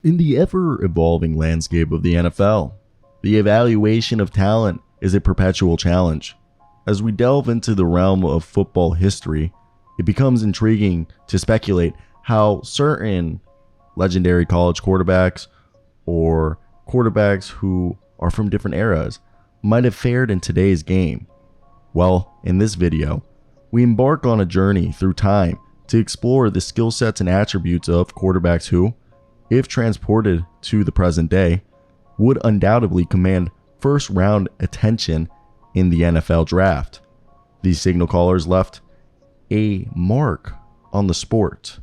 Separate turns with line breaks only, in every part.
In the ever-evolving landscape of the NFL, the evaluation of talent is a perpetual challenge. As we delve into the realm of football history, it becomes intriguing to speculate how certain legendary college quarterbacks or quarterbacks who are from different eras might have fared in today's game. Well, in this video, we embark on a journey through time to explore the skill sets and attributes of quarterbacks who, if transported to the present day, would undoubtedly command first-round attention in the NFL draft. These signal callers left a mark on the sport,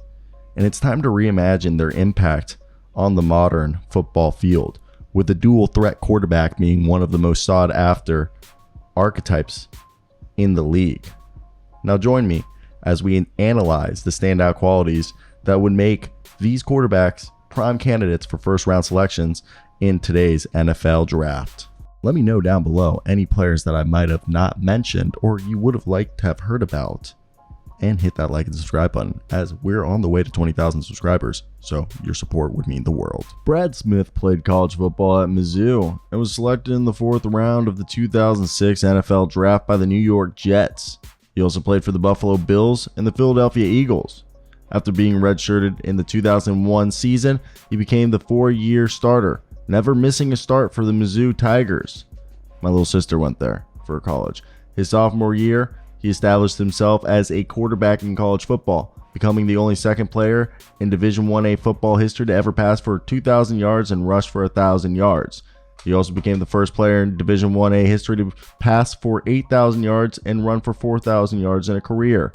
and it's time to reimagine their impact on the modern football field, with the dual threat quarterback being one of the most sought-after archetypes in the league. Now join me as we analyze the standout qualities that would make these quarterbacks prime candidates for first-round selections in today's NFL draft. Let me know down below any players that I might have not mentioned or you would have liked to have heard about, and hit that like and subscribe button as we're on the way to 20,000 subscribers, so your support would mean the world. Brad Smith played college football at Mizzou and was selected in the 4th round of the 2006 NFL draft by the New York Jets. He also played for the Buffalo Bills and the Philadelphia Eagles. After being redshirted in the 2001 season, he became the 4-year starter, never missing a start for the Mizzou Tigers. My little sister went there for college. His sophomore year, he established himself as a quarterback in college football, becoming the only second player in Division 1A football history to ever pass for 2,000 yards and rush for 1,000 yards. He also became the first player in Division 1A history to pass for 8,000 yards and run for 4,000 yards in a career,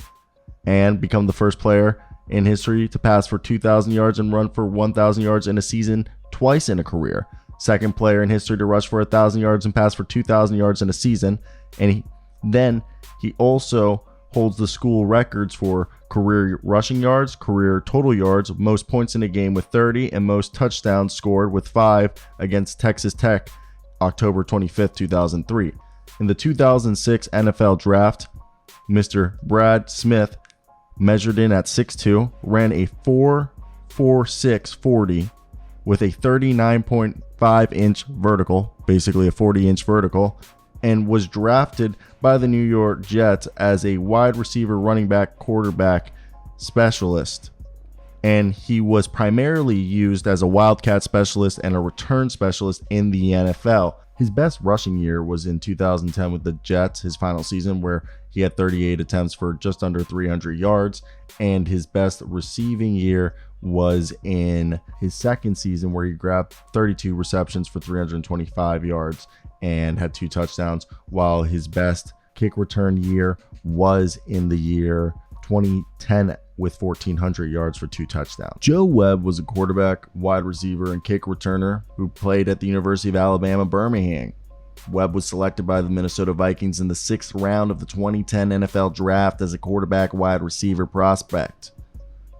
and become the first player in history to pass for 2,000 yards and run for 1,000 yards in a season twice in a career. Second player in history to rush for 1,000 yards and pass for 2,000 yards in a season. And he also holds the school records for career rushing yards, career total yards, most points in a game with 30, and most touchdowns scored with 5 against Texas Tech, October 25th, 2003. In the 2006 NFL Draft, Mr. Brad Smith measured in at 6'2", ran a 4.46 40 with a 39.5-inch vertical, basically a 40-inch vertical, and was drafted by the New York Jets as a wide receiver, running back, quarterback specialist. And he was primarily used as a wildcat specialist and a return specialist in the NFL. His best rushing year was in 2010 with the Jets, his final season, where he had 38 attempts for just under 300 yards. And his best receiving year was in his second season, where he grabbed 32 receptions for 325 yards and had 2 touchdowns, while his best kick return year was in the year 2010 with 1,400 yards for 2 touchdowns. Joe Webb was a quarterback, wide receiver, and kick returner who played at the University of Alabama, Birmingham. Webb was selected by the Minnesota Vikings in the 6th round of the 2010 NFL Draft as a quarterback wide receiver prospect.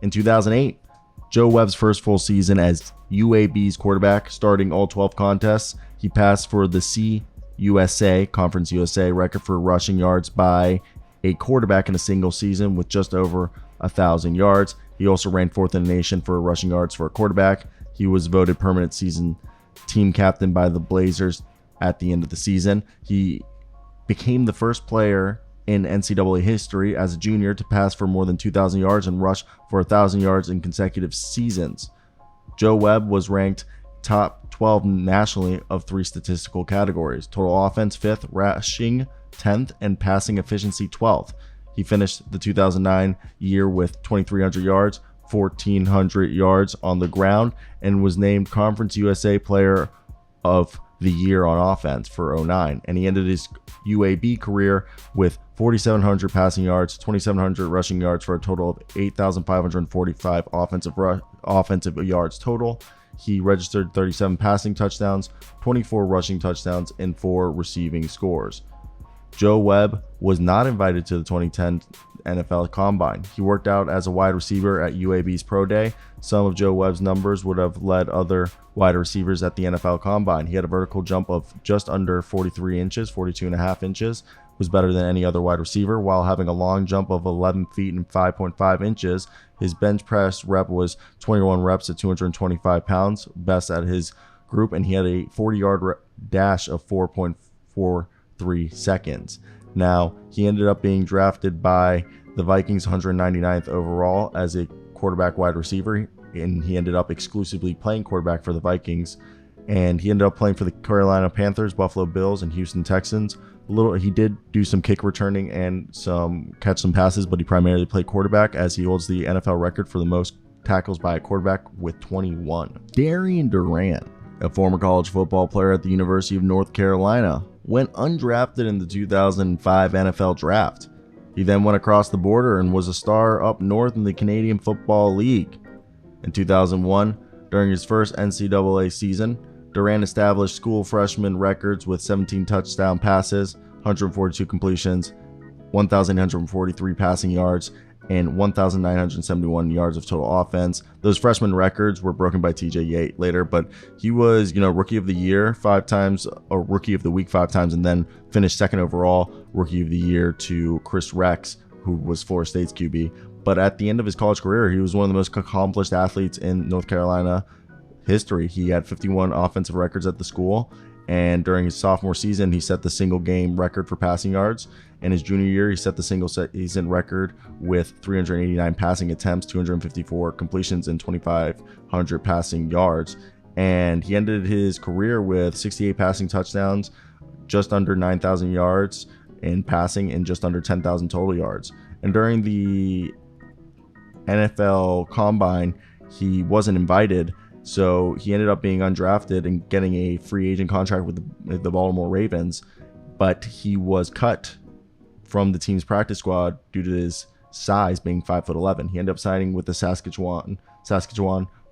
In 2008, Joe Webb's first full season as UAB's quarterback, starting all 12 contests, he passed for the CUSA, Conference USA, record for rushing yards by a quarterback in a single season with just over 1,000 yards. He also ran 4th in the nation for rushing yards for a quarterback. He was voted permanent season team captain by the Blazers at the end of the season. He became the first player in NCAA history as a junior to pass for more than 2,000 yards and rush for 1,000 yards in consecutive seasons. Joe Webb was ranked top 12 nationally of 3 statistical categories: total offense 5th, rushing 10th, and passing efficiency 12th. He finished the 2009 year with 2,300 yards, 1,400 yards on the ground, and was named Conference USA Player of the Year on offense for 2009. And he ended his UAB career with 4,700 passing yards, 2,700 rushing yards for a total of 8,545 offensive yards total. He registered 37 passing touchdowns, 24 rushing touchdowns, and 4 receiving scores. Joe Webb was not invited to the 2010 NFL Combine. He worked out as a wide receiver at UAB's Pro Day. Some of Joe Webb's numbers would have led other wide receivers at the NFL Combine. He had a vertical jump of just under 43 inches, 42.5 inches, was better than any other wide receiver while having a long jump of 11 feet and 5.5 inches. His bench press rep was 21 reps at 225 pounds, best at his group, and he had a 40-yard dash of 4.43 seconds. Now, he ended up being drafted by the Vikings 199th overall as a quarterback wide receiver, and he ended up exclusively playing quarterback for the Vikings. And he ended up playing for the Carolina Panthers, Buffalo Bills, and Houston Texans. He did do some kick returning and catch some passes, but he primarily played quarterback, as he holds the NFL record for the most tackles by a quarterback with 21. Darian Durant, a former college football player at the University of North Carolina, went undrafted in the 2005 NFL Draft. He then went across the border and was a star up north in the Canadian Football League. In 2001, during his first NCAA season, Durant established school freshman records with 17 touchdown passes, 142 completions, 1,843 passing yards, and 1,971 yards of total offense. Those freshman records were broken by TJ Yates later, but he was, rookie of the year 5 times, or rookie of the week 5 times, and then finished second overall rookie of the year to Chris Rex, who was Florida State's QB. But at the end of his college career, he was one of the most accomplished athletes in North Carolina history. He had 51 offensive records at the school, and during his sophomore season, he set the single game record for passing yards. In his junior year, he set the single season record with 389 passing attempts, 254 completions, and 2,500 passing yards. And he ended his career with 68 passing touchdowns, just under 9,000 yards in passing, and just under 10,000 total yards. And during the NFL Combine, he wasn't invited, so he ended up being undrafted and getting a free agent contract with the Baltimore Ravens, but he was cut from the team's practice squad due to his size, being 5'11". He ended up signing with the Saskatchewan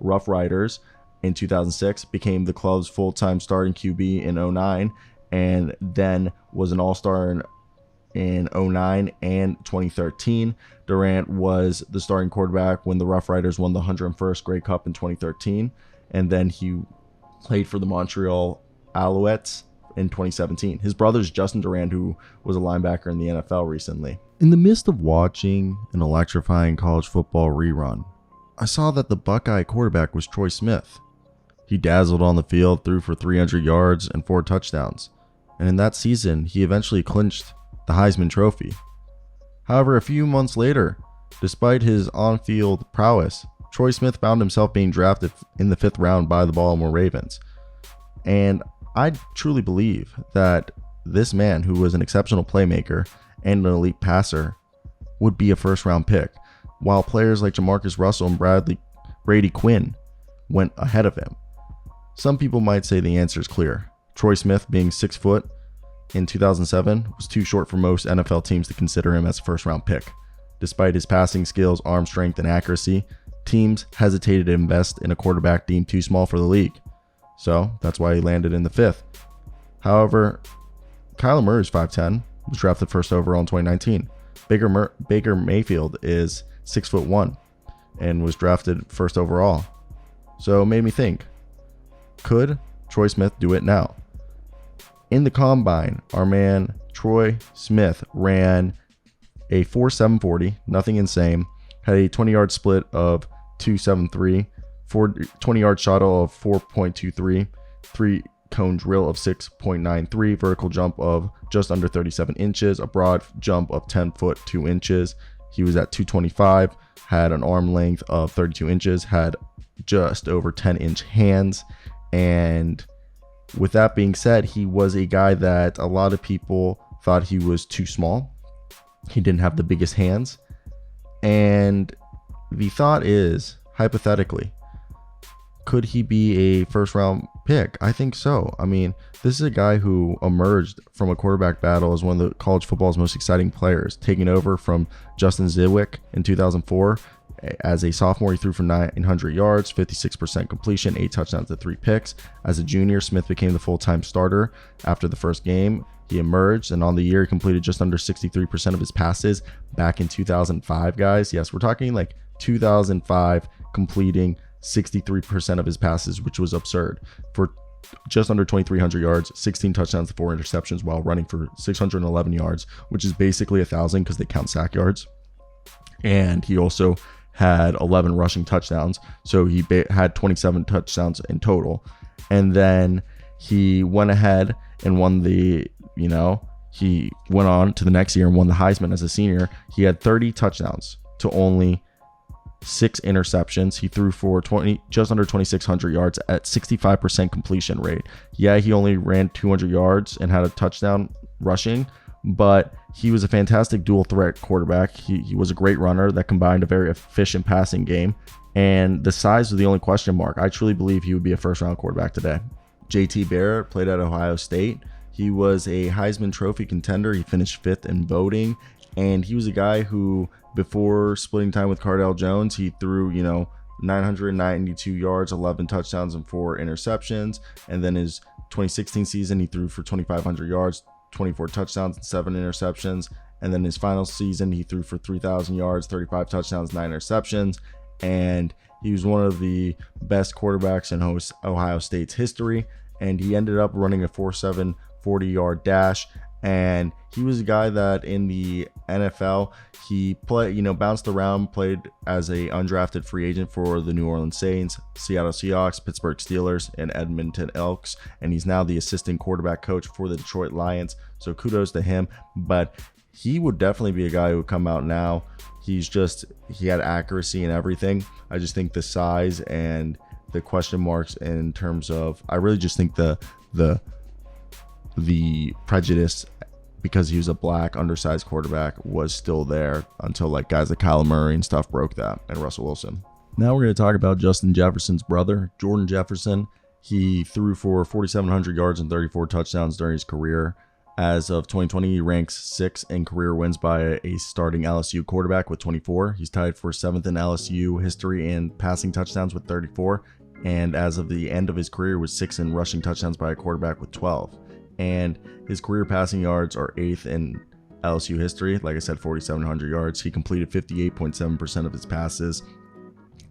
Rough Riders in 2006, became the club's full-time starting QB in 2009, and then was an all-star in 2009 and 2013. Durant was the starting quarterback when the Rough Riders won the 101st Grey Cup in 2013, and then he played for the Montreal Alouettes in 2017. His brother's Justin Durant, who was a linebacker in the NFL recently. In the midst of watching an electrifying college football rerun, I saw that the Buckeye quarterback was Troy Smith. He dazzled on the field, threw for 300 yards and 4 touchdowns, and in that season, he eventually clinched the Heisman Trophy. However, a few months later, despite his on-field prowess, Troy Smith found himself being drafted in the 5th round by the Baltimore Ravens. And I truly believe that this man, who was an exceptional playmaker and an elite passer, would be a first-round pick, while players like Jamarcus Russell and Brady Quinn went ahead of him. Some people might say the answer is clear. Troy Smith, being 6 foot in 2007, was too short for most NFL teams to consider him as a first-round pick. Despite his passing skills, arm strength, and accuracy, teams hesitated to invest in a quarterback deemed too small for the league. So that's why he landed in the 5th. However, Kyler Murray is 5'10", was drafted first overall in 2019. Baker Mayfield is 6'1" and was drafted first overall. So it made me think, could Troy Smith do it now? In the Combine, our man Troy Smith ran a 4.740, nothing insane, had a 20-yard split of 2.73, 20-yard shuttle of 4.23, 3-cone drill of 6.93, vertical jump of just under 37 inches, a broad jump of 10 foot 2 inches. He was at 225, had an arm length of 32 inches, had just over 10-inch hands, and with that being said, he was a guy that a lot of people thought he was too small. He didn't have the biggest hands. And the thought is, hypothetically, could he be a first round pick? I think so. I mean, this is a guy who emerged from a quarterback battle as one of the college football's most exciting players, taking over from Justin Zwick in 2004. As a sophomore, he threw for 900 yards, 56% completion, 8 touchdowns to 3 picks. As a junior, Smith became the full-time starter. After the first game, he emerged, and on the year, he completed just under 63% of his passes back in 2005, guys. Yes, we're talking like 2005, completing 63% of his passes, which was absurd. For just under 2,300 yards, 16 touchdowns, 4 interceptions while running for 611 yards, which is basically 1,000 because they count sack yards. And he also had 11 rushing touchdowns. So he had 27 touchdowns in total. And then he went ahead and won he went on to the next year and won the Heisman as a senior. He had 30 touchdowns to only 6 interceptions. He threw for just under 2,600 yards at 65% completion rate. Yeah, he only ran 200 yards and had a touchdown rushing, but he was a fantastic dual threat quarterback. He was a great runner that combined a very efficient passing game, and the size was the only question mark. I truly believe he would be a first-round quarterback today. JT Barrett played at Ohio State. He was a Heisman Trophy contender. He finished 5th in voting, and he was a guy who, before splitting time with Cardale Jones, he threw, 992 yards, 11 touchdowns, and 4 interceptions. And then his 2016 season, he threw for 2,500 yards, 24 touchdowns, and 7 interceptions. And then his final season, he threw for 3,000 yards, 35 touchdowns, 9 interceptions. And he was one of the best quarterbacks in Ohio State's history. And he ended up running a 4.7 40-yard dash. And he was a guy that in the NFL, he bounced around, played as a undrafted free agent for the New Orleans Saints, Seattle Seahawks, Pittsburgh Steelers, and Edmonton Elks. And he's now the assistant quarterback coach for the Detroit Lions. So kudos to him. But he would definitely be a guy who would come out now. He had accuracy and everything. I just think the size and the question marks in terms of, I really just think the prejudice because he was a black undersized quarterback was still there until guys like Kyler Murray and stuff broke that, and Russell Wilson. Now we're going to talk about Justin Jefferson's brother, Jordan Jefferson. He threw for 4,700 yards and 34 touchdowns during his career. As of 2020, he ranks 6th in career wins by a starting LSU quarterback with 24. He's tied for 7th in LSU history in passing touchdowns with 34. And as of the end of his career, was 6th in rushing touchdowns by a quarterback with 12. And his career passing yards are 8th in LSU history. Like I said, 4,700 yards. He completed 58.7% of his passes.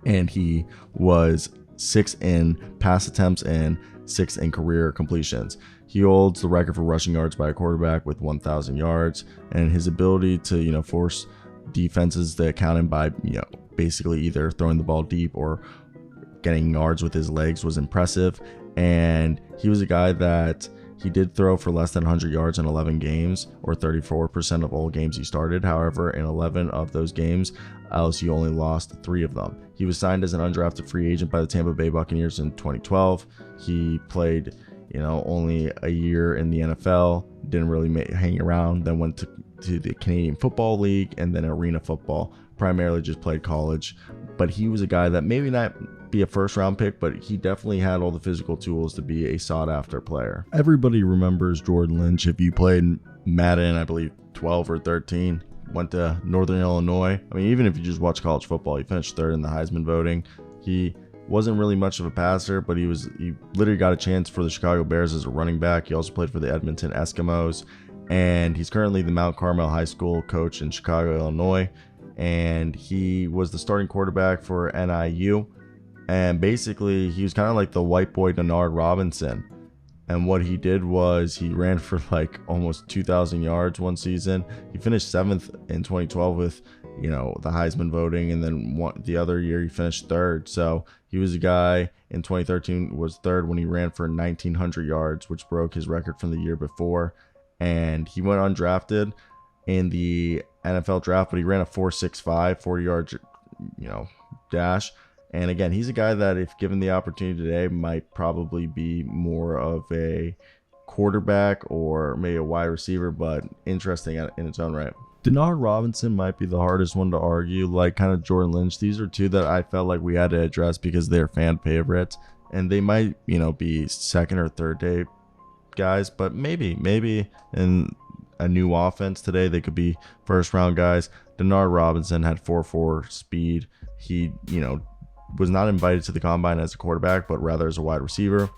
And he was 6th in pass attempts and 6th in career completions. He holds the record for rushing yards by a quarterback with 1,000 yards. And his ability to, force defenses to count him by, basically either throwing the ball deep or getting yards with his legs was impressive. And he was a guy that he did throw for less than 100 yards in 11 games, or 34% of all games he started. However, in 11 of those games, LSU only lost 3 of them. He was signed as an undrafted free agent by the Tampa Bay Buccaneers in 2012. He played, only a year in the NFL, didn't really hang around, then went to the Canadian Football League and then Arena Football, primarily just played college. But he was a guy that maybe not be a first round pick, but he definitely had all the physical tools to be a sought after player. Everybody remembers Jordan Lynch. If you played Madden, I believe 12 or 13, went to Northern Illinois. I mean, even if you just watch college football, he finished 3rd in the Heisman voting. He wasn't really much of a passer, but he literally got a chance for the Chicago Bears as a running back. He also played for the Edmonton Eskimos, and he's currently the Mount Carmel High School coach in Chicago, Illinois. And he was the starting quarterback for NIU. And basically, he was kind of like the white boy Denard Robinson. And what he did was he ran for almost 2,000 yards one season. He finished 7th in 2012 with, the Heisman voting. And then the other year, he finished 3rd. So he was a guy in 2013 was 3rd when he ran for 1,900 yards, which broke his record from the year before. And he went undrafted in the NFL draft, but he ran a 4.65 40-yard, dash. And again, he's a guy that, if given the opportunity today, might probably be more of a quarterback or maybe a wide receiver, but interesting in its own right. Denard Robinson might be the hardest one to argue, kind of Jordan Lynch. These are 2 that I felt like we had to address because they're fan favorites, and they might, be 2nd or 3rd day guys, but maybe in a new offense today, they could be first round guys. Denard Robinson had 4.4 speed. He, was not invited to the combine as a quarterback, but rather as a wide receiver.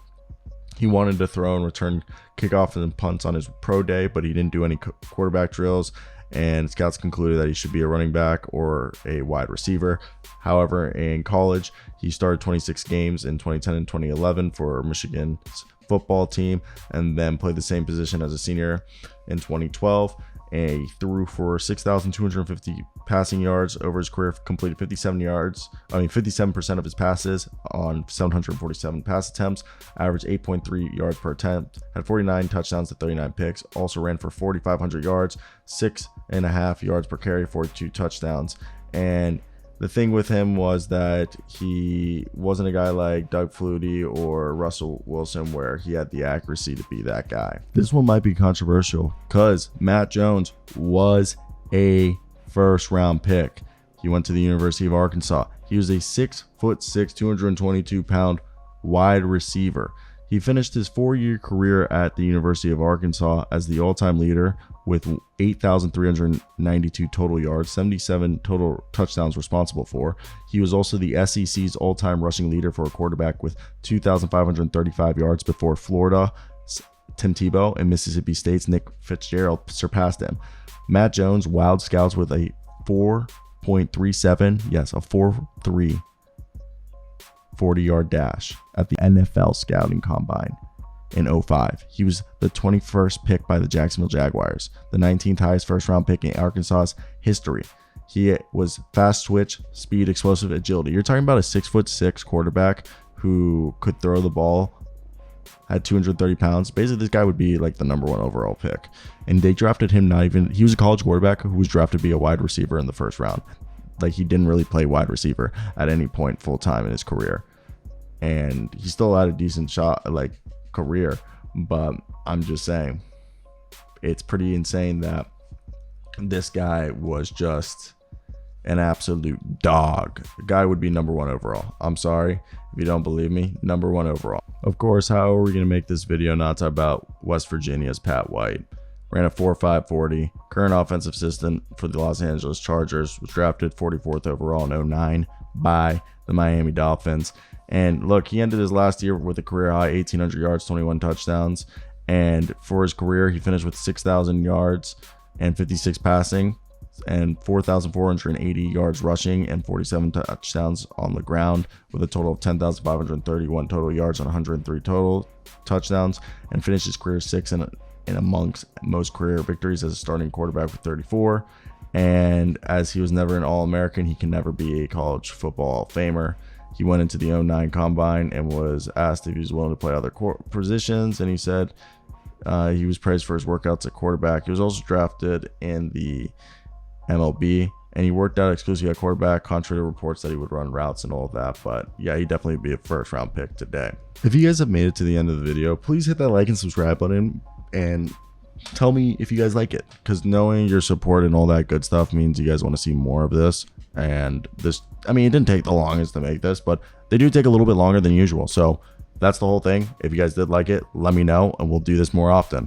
He wanted to throw and return kickoff and punts on his pro day, but he didn't do any quarterback drills. and scouts concluded that he should be a running back or a wide receiver. However, in college, he started 26 games in 2010 and 2011 for Michigan's football team, and then played the same position as a senior in 2012. And he threw for 6,250 passing yards over his career, completed 57% of his passes on 747 pass attempts, averaged 8.3 yards per attempt, had 49 touchdowns to 39 picks, also ran for 4,500 yards, 6.5 yards per carry, 42 touchdowns. And the thing with him was that he wasn't a guy like Doug Flutie or Russell Wilson where he had the accuracy to be that guy. This one might be controversial because Matt Jones was a first-round pick. He went to the University of Arkansas. He was a 6'6", 222-pound wide receiver. He finished his 4-year career at the University of Arkansas as the all-time leader with 8,392 total yards, 77 total touchdowns responsible for. He was also the SEC's all-time rushing leader for a quarterback with 2,535 yards before Florida, Tim Tebow, and Mississippi State's Nick Fitzgerald surpassed him. Matt Jones wowed scouts with a 4.37, yes, a 4.3 40-yard dash at the NFL Scouting Combine in 2005. He was the 21st pick by the Jacksonville Jaguars, the 19th highest first-round pick in Arkansas's history. He was fast twitch, speed, explosive, agility. You're talking about a 6'6" quarterback who could throw the ball, had 230 pounds. Basically, this guy would be like the number 1 overall pick. And they drafted him he was a college quarterback who was drafted to be a wide receiver in the first round. Like, he didn't really play wide receiver at any point full-time in his career. And he still had a decent career, but I'm just saying, it's pretty insane that this guy was just an absolute dog. The guy would be number 1 overall. I'm sorry if you don't believe me, number 1 overall. Of course, how are we going to make this video not talk about West Virginia's Pat White? Ran a 4.5 40, current offensive assistant for the Los Angeles Chargers, was drafted 44th overall in 2009 by the Miami Dolphins. And look, he ended his last year with a career high 1,800 yards, 21 touchdowns. And for his career, he finished with 6,000 yards and 56 passing and 4,480 yards rushing and 47 touchdowns on the ground, with a total of 10,531 total yards on 103 total touchdowns, and finished his career 6th in amongst most career victories as a starting quarterback with 34. And as he was never an All-American, he can never be a college football Hall of Famer. He went into the 2009 Combine and was asked if he was willing to play other positions, and he said he was praised for his workouts at quarterback. He was also drafted in the MLB, and he worked out exclusively at quarterback, contrary to reports that he would run routes and all of that. But yeah, he'd definitely be a first-round pick today. If you guys have made it to the end of the video, please hit that like and subscribe button and tell me if you guys like it, because knowing your support and all that good stuff means you guys want to see more of this. And this, I mean, it didn't take the longest to make this, but they do take a little bit longer than usual. So that's the whole thing. If you guys did like it, let me know and we'll do this more often.